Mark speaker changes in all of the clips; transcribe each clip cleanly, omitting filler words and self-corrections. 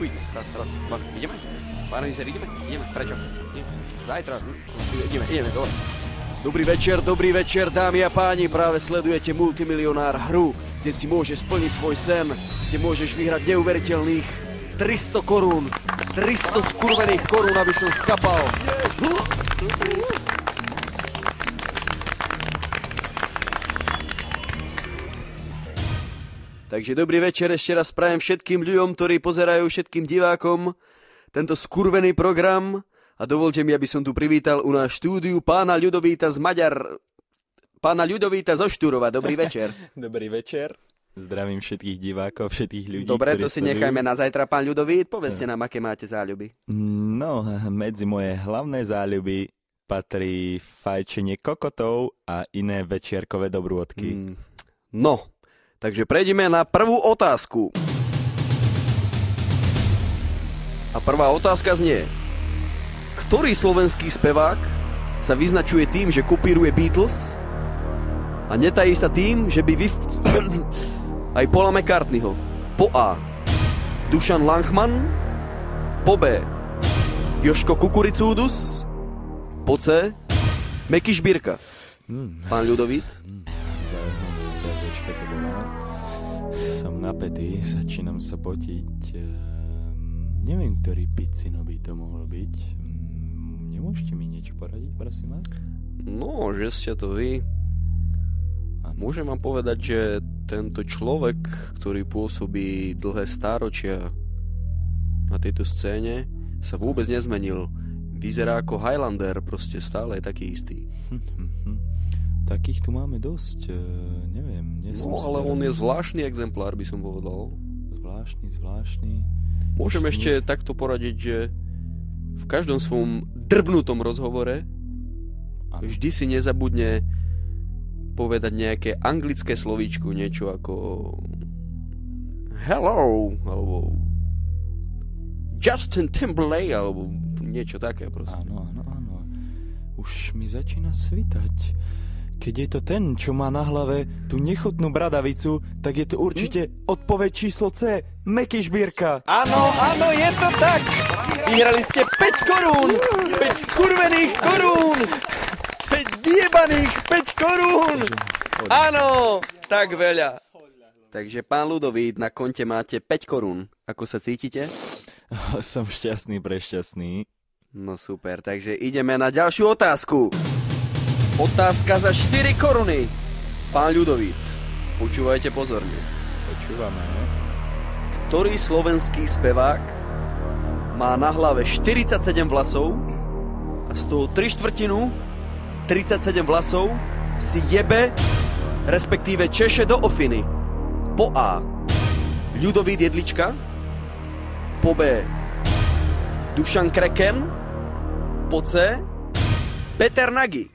Speaker 1: fuj. Raz. Ideme? Pán Hyzer, ideme? Prečo? Zajtra. Ideme, dole. Dobrý večer, dámy a páni. Práve sledujete Multimilionár, hru, kde si môžeš splniť svoj sen, kde môžeš vyhrať neuveriteľných 300 korún. 300 skurvených korún, aby som skapal. Takže dobrý večer ešte raz prajem všetkým ľuďom, ktorí pozerajú, všetkým divákom tento skurvený program. A dovolte mi, aby som tu privítal u nás štúdiu pána Ľudovíta zo Štúrova. Dobrý večer.
Speaker 2: Dobrý večer. Zdravím všetkých divákov, všetkých ľudí.
Speaker 1: Dobre, to si nechajme na zajtra, pán Ľudovít. Povedzte nám, aké máte záľuby.
Speaker 2: No, medzi moje hlavné záľuby patrí fajčenie kokotov a iné večierkové dobrôdky.
Speaker 1: No, takže prejdeme na prvú otázku. A prvá otázka znie: ktorý slovenský spevák sa vyznačuje tým, že kopíruje Beatles a netají sa tým, že by aj Paula McCartneyho? Po A. Dušan Lanchman. Po B. Jožko Kukuricúdus. Po C. Meky Šbírka. Pán Ľudovít?
Speaker 2: Zaujímavá otázka to bola. Som napätý, začínam sa potiť. Neviem, ktorý picino by to mohol byť. Nemôžete mi niečo poradiť, prosím vás?
Speaker 1: No, že ste to vy. Môžem vám povedať, že tento človek, ktorý pôsobí dlhé stáročia na tejto scéne, sa vôbec nezmenil. Vyzerá ako Highlander, proste stále je taký istý.
Speaker 2: Takých tu máme dosť, neviem.
Speaker 1: No, ale on je zvláštny exemplár, by som povedal.
Speaker 2: Zvláštny.
Speaker 1: Môžem ešte takto poradiť, že v každom svojom drbnutom rozhovore vždy si nezabudne povedať nejaké anglické slovíčko, niečo ako hello, alebo Justin Timberlake, alebo niečo také proste.
Speaker 2: Áno. Už mi začína svitať. Keď je to ten, čo má na hlave tú nechutnú bradavicu, tak je to určite odpoveď číslo C, Meky Šbírka.
Speaker 1: Áno, je to tak. Vyhrali ste 5 korún. 5 skurvených korún. 5 vyjebaných 5 korún. Áno, tak veľa. Takže pán Ľudovít, na konte máte 5 korún. Ako sa cítite?
Speaker 2: Som šťastný, prešťastný.
Speaker 1: No super, takže ideme na ďalšiu otázku. Otázka za 4 koruny. Pán Ľudovít, počúvajte pozorne.
Speaker 2: Počúvame.
Speaker 1: Ktorý slovenský spevák má na hlave 47 vlasov a z toho 3/4, 37 vlasov si jebe, respektíve češe do ofiny? Po A. Ľudovít Jedlička. Po B. Dušan Kreken. Po C. Peter Nagy.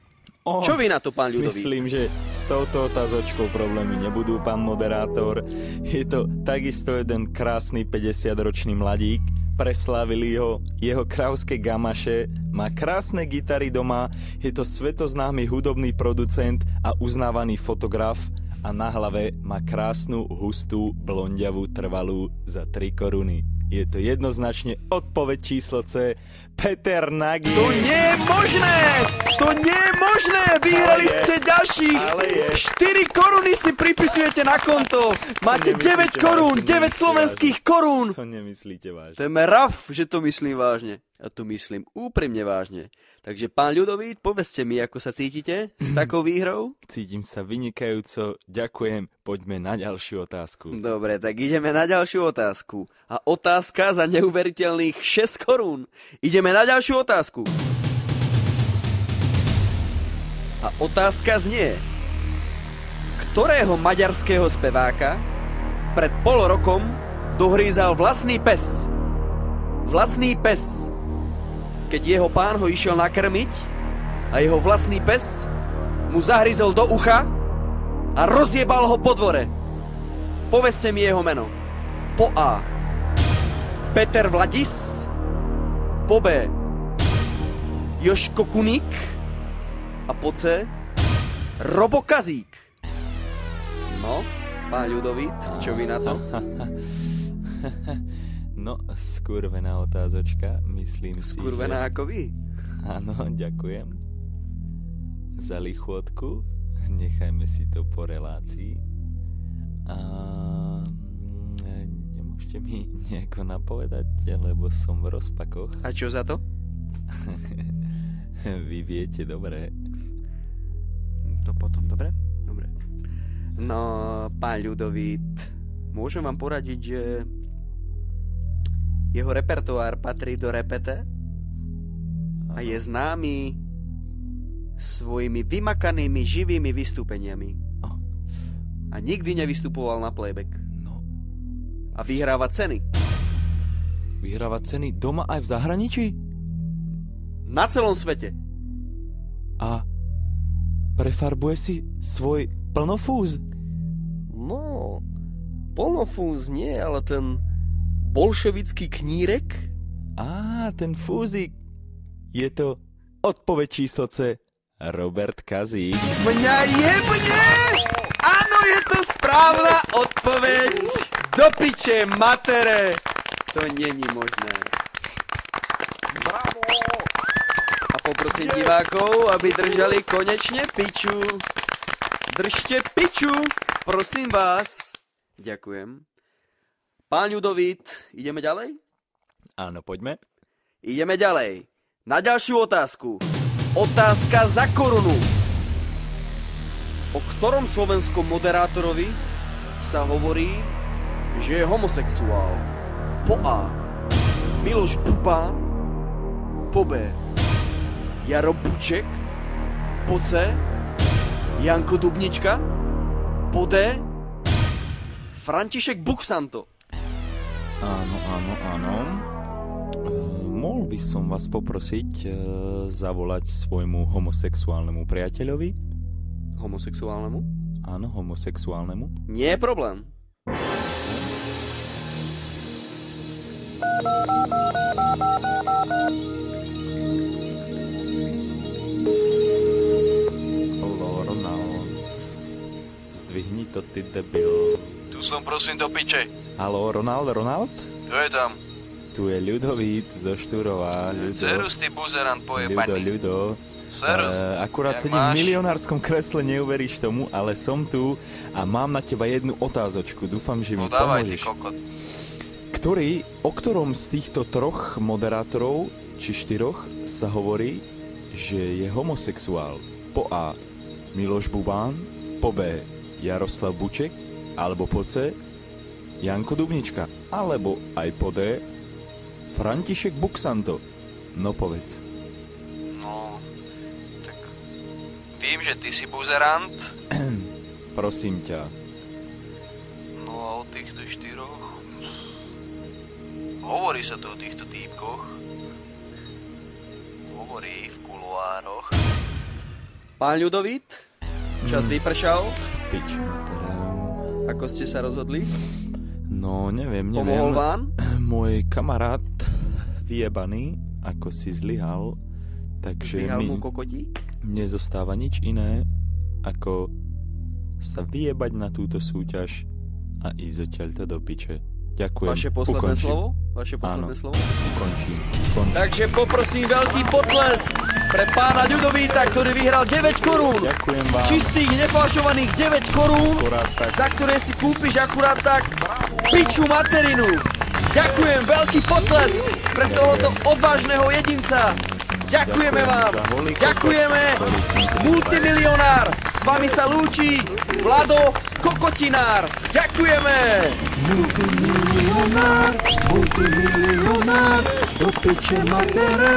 Speaker 1: Čo vy na to, pán Ľudovít?
Speaker 2: Myslím, že s touto otázočkou problémy nebudú, pán moderátor. Je to takisto jeden krásny 50-ročný mladík. Preslávili ho jeho kravské gamaše, má krásne gitary doma, je to svetoznámy hudobný producent a uznávaný fotograf a na hlave má krásnu, hustú, blondiavú trvalú za 3 koruny. Je to jednoznačne odpoveď číslo C, Peter Nagy.
Speaker 1: To nie je možné! Vyhrali ste ďalších 4 koruny si pripisujete na konto. Máte 9 korún, 9 slovenských korún.
Speaker 2: To nemyslíte vážne.
Speaker 1: To je mrav, že to myslím vážne. A to myslím úprimne vážne. Takže pán Ľudovít, povedzte mi, ako sa cítite s takou výhrou?
Speaker 2: Cítim sa vynikajúco, ďakujem, poďme na ďalšiu otázku.
Speaker 1: Dobre, tak ideme na ďalšiu otázku. A otázka za neuveriteľných 6 korún. Ideme na ďalšiu otázku. A otázka znie: ktorého maďarského speváka pred pol rokom dohrízal vlastný pes? Vlastný pes. Keď jeho pán ho išiel nakrmiť a jeho vlastný pes mu zahryzol do ucha a rozjebal ho po dvore. Povedzte mi jeho meno. Po A. Peter Vladis. Po B. Jožko Kuník. A po C. Robo Kazík. No, pán Ľudovít, čo vy na to?
Speaker 2: No, skurvená otázočka, myslím si,
Speaker 1: Skurvená
Speaker 2: že...
Speaker 1: ako vy.
Speaker 2: Áno, ďakujem za lichotku. Nechajme si to po relácii. A nemôžete mi nejako napovedať, lebo som v rozpakoch.
Speaker 1: A čo za to?
Speaker 2: Vy viete, dobre.
Speaker 1: To potom, dobre? Dobre. No, pán Ľudovít, môžem vám poradiť, že jeho repertoár patrí do repete a je známy svojimi vymakanými živými vystúpeniami. A nikdy nevystupoval na playback.
Speaker 2: No.
Speaker 1: A vyhráva ceny.
Speaker 2: Vyhráva ceny doma aj v zahraničí?
Speaker 1: Na celom svete.
Speaker 2: A prefarbuje si svoj plnofúz?
Speaker 3: No, plnofúz nie, ale ten bolševický knírek.
Speaker 2: Á, ten fúzik. Je to odpoveď číslo C. Robert Kazík.
Speaker 1: Mňa jebne! Áno, je to správna odpoveď! Do piče, matere! To není možné.
Speaker 3: Bravo!
Speaker 1: A poprosím divákov, aby držali konečne piču. Držte piču, prosím vás. Ďakujem. Pán Ľudovít, ideme ďalej?
Speaker 2: Áno, poďme.
Speaker 1: Ideme ďalej. Na ďalšiu otázku. Otázka za korunu. O ktorom slovenskom moderátorovi sa hovorí, že je homosexuál? Po A. Miloš Bubán. Po B. Jaro Buček. Po C. Janko Dubnička. Po D. František Buxanto.
Speaker 2: Áno. Mohol by som vás poprosiť zavolať svojmu homosexuálnemu priateľovi?
Speaker 1: Homosexuálnemu?
Speaker 2: Áno, homosexuálnemu.
Speaker 1: Nie je problém.
Speaker 2: Haló, Ronald. Zdvihni to, ty debil.
Speaker 1: Tu som, prosím, do piče.
Speaker 2: Haló, Ronald?
Speaker 1: To je tam.
Speaker 2: Tu je Ľudovít zo Štúrova.
Speaker 1: Cerus, ty buzerant pojebaný.
Speaker 2: Ľudo.
Speaker 1: Serus.
Speaker 2: Akurát
Speaker 1: Jak
Speaker 2: sedím
Speaker 1: máš?
Speaker 2: v milionárskom kresle, neuveríš tomu, ale som tu a mám na teba jednu otázočku. Dúfam, že mi
Speaker 1: No dávaj, ty
Speaker 2: pomôžeš.
Speaker 1: kokot.
Speaker 2: O ktorom z týchto troch moderátorov, či štyroch, sa hovorí, že je homosexuál? Po A. Miloš Bubán, po B. Jaroslav Buček, alebo po C. Janko Dubnička, alebo aj po D. František Buxanto. No povedz.
Speaker 1: No, tak vím, že ty si buzerant.
Speaker 2: Prosím ťa.
Speaker 1: No a o týchto štyroch... Hovorí sa tu o týchto týpkoch. Hovorí v kuloároch. Pán Ľudovít, čas vypršal.
Speaker 2: Pič, materám.
Speaker 1: Ako ste sa rozhodli?
Speaker 2: No, neviem.
Speaker 1: Pomohol vám?
Speaker 2: Môj kamarát vyjebaný, ako si zlyhal, takže
Speaker 1: Vyhal
Speaker 2: mi
Speaker 1: mu kokotík?
Speaker 2: nezostáva nič iné, ako sa vyjebať na túto súťaž a ísť odtiaľto do piče. Ďakujem.
Speaker 1: Vaše posledné
Speaker 2: Ukončím.
Speaker 1: slovo? Vaše posledné
Speaker 2: Áno.
Speaker 1: slovo?
Speaker 2: Ukončím.
Speaker 1: Takže poprosím veľký potlesk pre pána Ľudovíta, ktorý vyhral 9 korún.
Speaker 2: Ďakujem vám.
Speaker 1: Čistých, nefalšovaných 9 korún,
Speaker 2: Akurát tak.
Speaker 1: za ktoré si kúpiš akurát tak piču materinu. Ďakujem, veľký potlesk pre tohoto odvážneho jedinca. Ďakujeme vám.
Speaker 2: za holý kokot,
Speaker 1: Ďakujeme.
Speaker 2: ktorý som tu
Speaker 1: Multimilionár. S vami sa lúči Vlado Kokotinár. Ďakujeme.
Speaker 3: Multimilionár, do piče matere.